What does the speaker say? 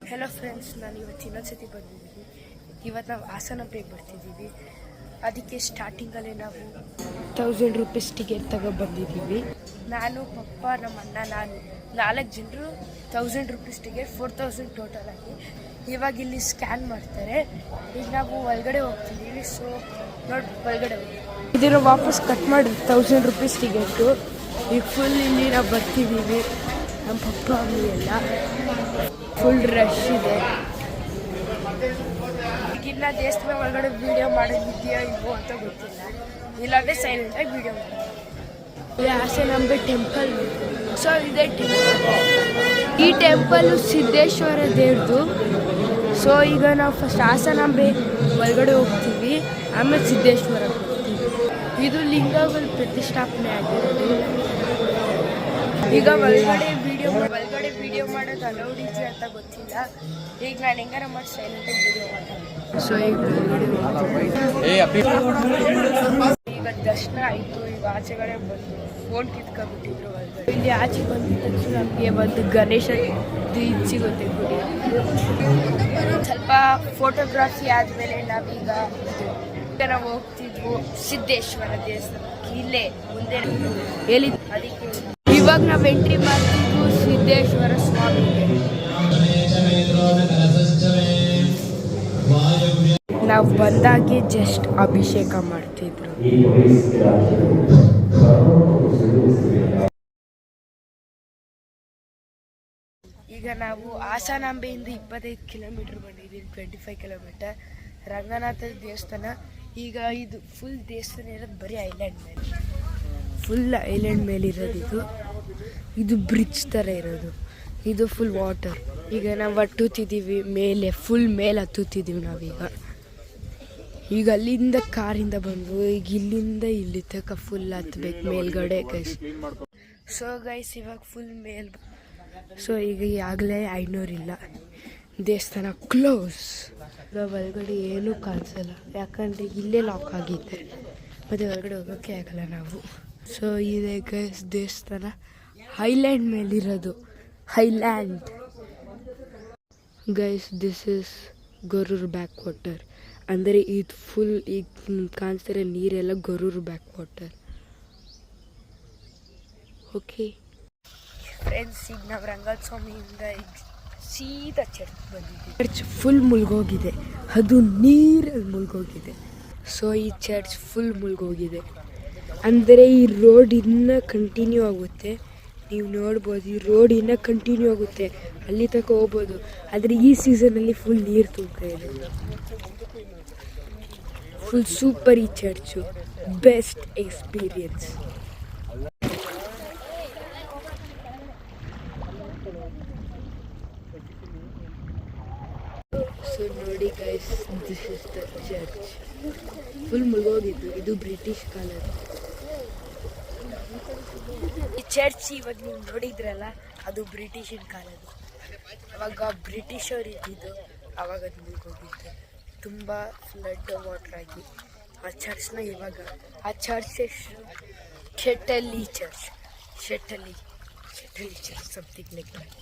Hello friends, ನಾನು ಇವತ್ತು ಇನ್ನೊಂದ್ಸತಿ ಬಂದಿದ್ದೀನಿ. ಇವತ್ತು ನಾವು ಹಾಸನಂಪೆಗೆ ಬರ್ತಿದ್ದೀವಿ. ಅದಕ್ಕೆ ಸ್ಟಾರ್ಟಿಂಗಲ್ಲೇ ನಾವು 1000 ರೂಪೀಸ್ ಟಿಕೆಟ್ ತಗೊಬಂದಿದ್ದೀವಿ. ನಾನು, ಪಪ್ಪ, ನಮ್ಮ ಅಣ್ಣ, ನಾನು 4 ಜನರು 1000 ರೂಪೀಸ್ ಟಿಕೆಟ್, 4000 ಟೋಟಲ್ ಆಗಿ. ಇವಾಗ ಇಲ್ಲಿ ಸ್ಕ್ಯಾನ್ ಮಾಡ್ತಾರೆ. ಈಗ ನಾವು ಒಳಗಡೆ ಹೋಗ್ತಿದ್ದೀವಿ. ಸೊ ನೋಡಿ, ಒಳಗಡೆ ಇದನ್ನು ವಾಪಸ್ ಕಟ್ ಮಾಡಿ 1000 ರೂಪೀಸ್ ಟಿಕೆಟು. ಈಗ ಫುಲ್ ಇಲ್ಲಿ ನಾವು ಬರ್ತಿದ್ದೀವಿ. ನಮ್ಮ ಪಪ್ಪ ಅಮ್ಮಿ ಎಲ್ಲ ಫುಲ್ ರಶ್ ಇದೆ. ಈಗಿನ್ನ ದೇವಸ್ಥಾನ ಒಳಗಡೆ ವೀಡಿಯೋ ಮಾಡೋದಿದೆಯೋ ಇಲ್ವೋ ಅಂತ ಗೊತ್ತಿಲ್ಲ. ಇಲ್ಲಾಂದರೆ ಸೈಲೆಂಟಾಗಿ ವೀಡಿಯೋ ಮಾಡೋದು. ಇದು ಹಾಸನಾಂಬೆ ಟೆಂಪಲ್. ಸೊ ಇದೇ ಟೆಂಪಲ್. ಈ ಟೆಂಪಲ್ಲು ಸಿದ್ದೇಶ್ವರ ದೇವ್ರದು. ಸೊ ಈಗ ನಾವು ಫಸ್ಟ್ ಹಾಸನಾಂಬೆ ಒಳಗಡೆ ಹೋಗ್ತೀವಿ, ಆಮೇಲೆ ಸಿದ್ದೇಶ್ವರ ಹೋಗ್ತೀವಿ. ಇದು ಲಿಂಗಗಳ ಪ್ರತಿಷ್ಠಾಪನೆ ಆಗಿರೋದು. ಈಗ ಒಳಗಡೆ ವಿಡಿಯೋ ಮಾಡೋದು ಅಲೌಡ್ ಇದೆ ಅಂತ ಗೊತ್ತಿಲ್ಲ. ಈಗ ನಾನು ಹೆಂಗಾರ ಮಾಡಿ ಸೈಲೆಂಟಾಗಿ ವಿಡಿಯೋ ಮಾಡೋದು. ಸೊ ಈಗ ದರ್ಶನ ಆಯಿತು. ಈಗ ಆಚೆಗಡೆ ಬಂದು ಫೋನ್ ಕಿತ್ಕೊಂಡ್ಬಿಟ್ಟಿದ್ರು ಒಳಗಡೆ. ಇಲ್ಲಿ ಆಚೆ ಬಂದಿದ್ದ ತಕ್ಷಣ ನಮಗೆ ಒಂದು ಗಣೇಶ ಇದು ಸಿಗುತ್ತೆ ಗುಡಿ. ಸ್ವಲ್ಪ ಫೋಟೋಗ್ರಫಿ ಆದಮೇಲೆ ನಾವೀಗ ನಾವು ಹೋಗ್ತಿದ್ವು ಸಿದ್ದೇಶ್ವರ ದೇವಸ್ಥಾನಕ್ಕೆ. ಇಲ್ಲೇ ಮುಂದೆ ಹೇಳಿ. ಅದಕ್ಕೆ ಇವಾಗ ನಾವು ಎಂಟ್ರಿ ಮಾಡ್ತಿದ್ವು ಸಿದ್ದೇಶ್ವರ ಸ್ವಾಮಿಗೆ. ನಾವು ಬಂದಾಗೆ ಜಸ್ಟ್ ಅಭಿಷೇಕ ಮಾಡ್ತಿದ್ರು. ಈಗ ನಾವು ಹಾಸನಾಂಬೆಯಿಂದ 25 ಕಿಲೋಮೀಟರ್ ಬಂದಿದ್ದೀವಿ. 25 ಕಿಲೋಮೀಟರ್ ರಂಗನಾಥ ದೇವಸ್ಥಾನ. ಈಗ ಇದು ಫುಲ್ ದೇವಸ್ಥಾನ ಇರೋದು ಬರೀ ಐಲ್ಯಾಂಡ್ ಮೇಲೆ, ಫುಲ್ ಐಲ್ಯಾಂಡ್ ಮೇಲೆ ಇರೋದು. ಇದು ಬ್ರಿಡ್ಜ್ ಥರ ಇರೋದು. ಇದು ಫುಲ್ ವಾಟರ್. ಈಗ ನಾವು ಹತ್ತುತ್ತಿದ್ದೀವಿ ಮೇಲೆ, ಫುಲ್ ಮೇಲೆ ಹತ್ತುತ್ತಿದ್ದೀವಿ ನಾವೀಗ. ಈಗ ಅಲ್ಲಿಂದ ಕಾರಿಂದ ಬಂದು ಈಗ ಇಲ್ಲಿಂದ ಇಲ್ಲಿ ತನಕ ಫುಲ್ ಹತ್ಬೇಕು ಮೇಲ್ಗಡೆ ಗೈಸ್. ಸೊ ಗೈಸ್ ಇವಾಗ ಫುಲ್ ಮೇಲ್. ಸೊ ಈಗ ಆಗಲೇ 500 ಇಲ್ಲ, ದೇವಸ್ಥಾನ ಕ್ಲೋಸ್. ಈಗ ಒಳಗಡೆ ಏನೂ ಕಾಣಿಸಲ್ಲ, ಯಾಕಂದರೆ ಇಲ್ಲೇ ಲಾಕ್ ಆಗಿದೆ. ಮತ್ತು ಹೊರಗಡೆ ಹೋಗೋಕ್ಕೆ ಆಗಲ್ಲ ನಾವು. ಸೊ ಇದೆ ಗೈಸ್ ದೇವಸ್ಥಾನ ಐಲ್ಯಾಂಡ್ ಮೇಲಿರೋದು. Island guys, this is Gorur back water. ಅಂದರೆ ಇದು ಫುಲ್ ಈಗ ಕಾಣಿಸ್ತಿರೋ ನೀರೆಲ್ಲ Gorur back water. Okay friends, ಈಗ ನಾವು ರಂಗನಾಥ ಸ್ವಾಮಿಯಿಂದ ಈಗ ಸೀದಾ ಚರ್ಚ್ ಬಂದಿದ್ದೀವಿ. ಚರ್ಚ್ ಫುಲ್ ಮುಳುಗೋಗಿದೆ, ಅದು ನೀರಲ್ಲಿ ಮುಳುಗೋಗಿದೆ. ಸೊ ಈ ಚರ್ಚ್ ಫುಲ್ ಮುಳುಗೋಗಿದೆ. ಅಂದರೆ ಈ ರೋಡ್ ಇನ್ನೂ ಕಂಟಿನ್ಯೂ ಆಗುತ್ತೆ. ನೀವು ನೋಡ್ಬೋದು, ಈ ರೋಡ್ ಇನ್ನೂ ಕಂಟಿನ್ಯೂ ಆಗುತ್ತೆ, ಅಲ್ಲಿ ತನಕ ಹೋಗ್ಬೋದು. ಆದರೆ ಈ ಸೀಸನಲ್ಲಿ ಫುಲ್ ನೀರು ತುಂಬ್ತಾ ಇದೆ. ಫುಲ್ ಸೂಪರ್ ಈ ಚರ್ಚು, ಬೆಸ್ಟ್ ಎಕ್ಸ್ಪೀರಿಯನ್ಸ್. ಸೊ ನೋಡಿ guys, this is the church. Full ಮುಳುಗೋಗಿದ್ದು. ಇದು ಬ್ರಿಟಿಷ್ ಕಾಲದ್ದು ಈ ಚರ್ಚ್. ಇವಾಗ ನೀವು ನೋಡಿದ್ರಲ್ಲ, ಅದು ಬ್ರಿಟಿಷಿನ ಕಾಲದ್ದು. ಅವಾಗ ಬ್ರಿಟಿಷರು ಇದ್ದಿದ್ದು, ಆವಾಗ ಅದು ಮುಳುಗೋಗಿತ್ತು. ತುಂಬ ಫ್ಲಡ್ ವಾಟರ್ ಆಗಿ ಆ ಚರ್ಚ್ನ ಇವಾಗ ಆ ಚರ್ಚ್ ಶೆಟ್ಟಲ್ಲಿ ಚರ್ಚ್ ಸಮಥಿಂಗ್ ಲೈಕ್ ದಟ್.